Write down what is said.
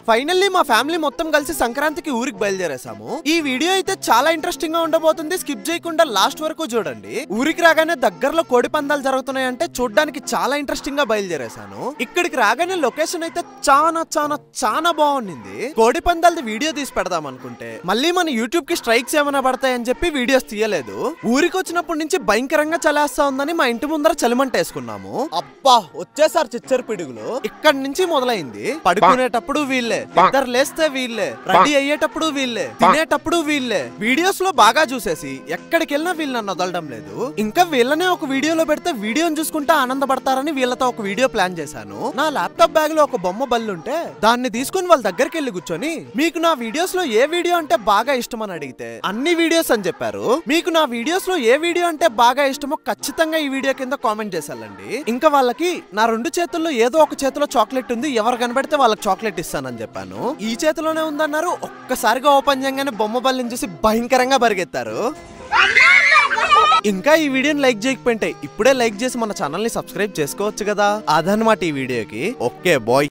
Finally మా family మొత్తం కలిసి సంక్రాంతికి ఊరికి బయలుదేరేసాము. ఈ వీడియో అయితే చాలా ఇంట్రెస్టింగ్ గా ఉండబోతుంది. స్కిప్ చేయకుండా లాస్ట్ వరకు చూడండి. ఊరికి రాగానే దగ్గరలో కోడి పందాలు జరుగుతున్నాయంటే చూడడానికి చాలా ఇంట్రెస్టింగ్ గా బయలుదేరేసాను. ఇక్కడికి రాగానే లొకేషన్ అయితే చాలా బాగుంది. కోడి పందాలది వీడియో తీసి పెడదాం అనుకుంటే మళ్ళీ మన యూట్యూబ్ కి స్ట్రైక్స్ ఏమైనా పడతాయని చెప్పి వీడియోస్ తీయలేదు. ఊరికి వచ్చినప్పటి నుంచి భయంకరంగా చలేస్తా ఉందని మా ఇంటి ముందర చలిమంట వేసుకున్నాము. అబ్బా వచ్చేసారు చిచ్చరు పిడుగులు. ఇక్కడి నుంచి మొదలైంది. పడుకునేటప్పుడు వీళ్ళే, ఇద్దరు లేస్తే వీళ్ళే, రెడీ అయ్యేటప్పుడు వీళ్ళే, తినేటప్పుడు వీళ్ళే. వీడియోస్ లో బాగా చూసేసి ఎక్కడికి వెళ్ళినా వీళ్ళు నన్ను వదలడం లేదు. ఇంకా వీళ్ళనే ఒక వీడియోలో పెడితే వీడియోని చూసుకుంటే ఆనందపడతారని వీళ్ళతో ఒక వీడియో ప్లాన్ చేశాను. నా ల్యాప్టాప్ బ్యాగ్ లో ఒక బొమ్మ బల్లుంటే దాన్ని తీసుకుని వాళ్ళ దగ్గరికి వెళ్ళి కూర్చొని మీకు నా వీడియోస్ లో ఏ వీడియో అంటే బాగా ఇష్టం అని అడిగితే అన్ని వీడియోస్ అని చెప్పారు. మీకు నా వీడియోస్ లో ఏ వీడియో అంటే బాగా ఇష్టమో ఖచ్చితంగా ఈ వీడియో కింద కామెంట్ చేసాలండి. ఇంకా వాళ్ళకి నా రెండు చేతుల్లో ఏదో ఒక చేతిలో చాక్లెట్ ఉంది, ఎవరు కనబడితే వాళ్ళకి చాక్లెట్ ఇస్తానని చెప్పాను. ఈ చేతిలోనే ఉందన్నారు. ఒక్కసారిగా ఓపెన్ చేయగానే బొమ్మ బల్లిని చూసి భయంకరంగా పరిగెత్తారు. ఇంకా ఈ వీడియోని లైక్ చేయకపోయింటే ఇప్పుడే లైక్ చేసి మన ఛానల్ ని సబ్స్క్రైబ్ చేసుకోవచ్చు కదా. అదనమాట ఈ వీడియోకి. Okay bye.